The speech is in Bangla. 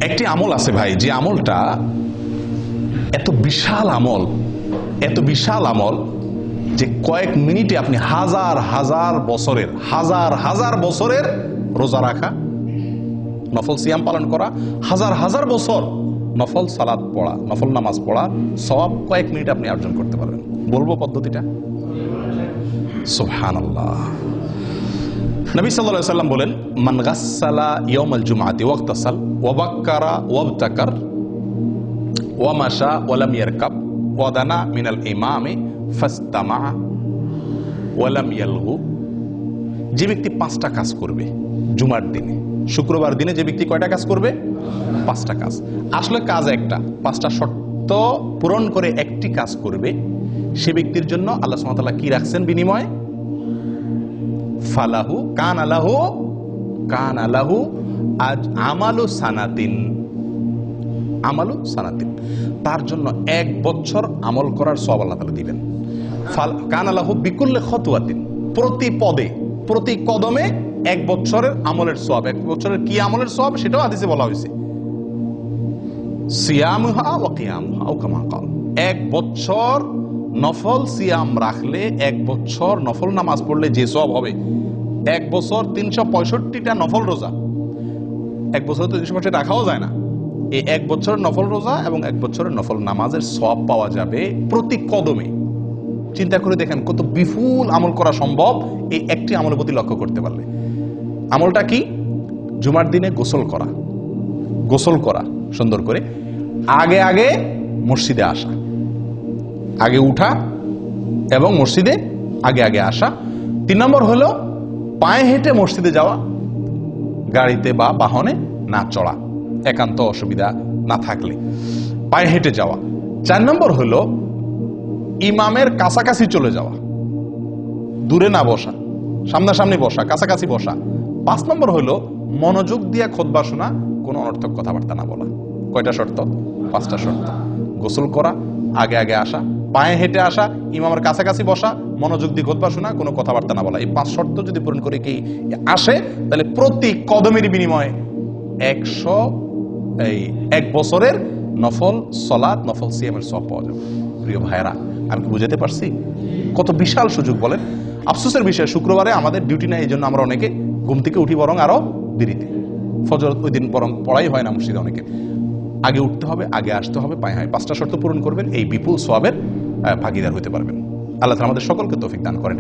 একটি আমল আছে ভাই, যে আমলটা এত বিশাল আমল, এত বিশাল আমল যে কয়েক মিনিটে আপনি হাজার হাজার বছরের রোজা রাখা, নফল সিয়াম পালন করা, হাজার হাজার বছর নফল সালাত পড়া, নফল নামাজ পড়া সওয়াব কয়েক মিনিটে আপনি অর্জন করতে পারবেন। বলবো পদ্ধতিটা? সুবহানাল্লাহ। নবী সাল্লাল্লাহু আলাইহি ওয়াসাল্লাম বলেন, মান গাসসালা ইয়াউমাল জুমআতি ওয়াক্তাসাল ওয়া বাক্কারা ওয়াবতাকার ওয়া মাশা ওয়া লাম ইয়ারকাব ওয়া দানা মিনাল ইমামি ফাস্তামা ওয়া লাম ইয়ালগু। যে ব্যক্তি 5টা কাজ করবে জুমার দিনে, শুক্রবার দিনে যে ব্যক্তি কয়টা কাজ করবে? 5টা কাজ। আসলে কাজ একটা, 5টা শর্ত পূরণ করে একটি কাজ করবে, সে ব্যক্তির জন্য আল্লাহ সুবহানাহু ওয়া তাআলা কি রাখছেন বিনিময়? ফালাহু কান আলাহু আজ আমালু সানাতিন, আমালু সানাতিন, তার জন্য 1 বছর আমল করার সওয়াব আল্লাহ তাআলা দিবেন। কান আলাহু বিকুল্লি খতওয়াতিন, প্রতি পদে প্রতি কদমে 1 বছরের আমলের সওয়াব। 1 বছরের কি আমলের সওয়াব সেটাও হাদিসে বলা হয়েছে, সিয়ামুহা ওয়া কিয়ামুহা আও কামা ক্বাল। 1 বছর নফল সিয়াম রাখলে, 1 বছর নফল নামাজ পড়লে যে সওয়াব হবে, 1 বছর 365টা নফল রোজা, 1 বছর তো 365 রাখাও যায় না, এই 1 বছরের নফল রোজা এবং 1 বছরের নফল নামাজের সওয়াব পাওয়া যাবে প্রতি কদমে। চিন্তা করে দেখেন কত বিপুল আমল করা সম্ভব এই একটি আমলের প্রতি লক্ষ্য করতে পারলে। আমলটা কি? জুমার দিনে গোসল করা সুন্দর করে, আগে মসজিদে আসা, আগে উঠা এবং মসজিদে আগে আসা। 3 নম্বর হলো পায়ে হেঁটে মসজিদে যাওয়া, গাড়িতে বা বাহনে না চড়া, একান্ত অসুবিধা না থাকলে পায়ে হেঁটে যাওয়া। 4 নম্বর হলো ইমামের কাছাকাছি চলে যাওয়া, দূরে না বসা, সামনাসামনি বসা, কাছাকাছি বসা। 5 নম্বর হলো মনোযোগ দিয়ে খুতবা শোনা, কোনো অনর্থক কথাবার্তা না বলা। কয়টা শর্ত? 5টা শর্ত। গোসল করা, আগে আসা, পায়ে হেঁটে আসা, ইমামের কাছাকাছি বসা, মনোযোগ দিয়ে খুতবা শোনা, কোনো কথাবার্তা না বলা। এই 5 শর্ত যদি পূরণ করে কি আসে, তাহলে প্রতি কদমের বিনিময়ে 1 বছরের নফল সালাত, নফল সিয়ামের সওয়াব পাওয়া যাবে। প্রিয় ভাইরা, আমি কি বুঝাতে পারছি? কত বিশাল সুযোগ বলেন। আফসোসের বিষয়, শুক্রবারে আমাদের ডিউটি নাই, এই জন্য আমরা অনেকে ঘুম থেকে উঠি বরং আরো দেরিতে, ফজর ওই দিন বরং পড়াই হয় না মসজিদে অনেকে। আগে উঠতে হবে, আগে আসতে হবে, পায়ে হয়। 5টা শর্ত পূরণ করবেন, এই বিপুল সওয়াবের ভাগীদার হতে পারবেন। আল্লাহ তাআলা আমাদের সকলকে তৌফিক দান করেন।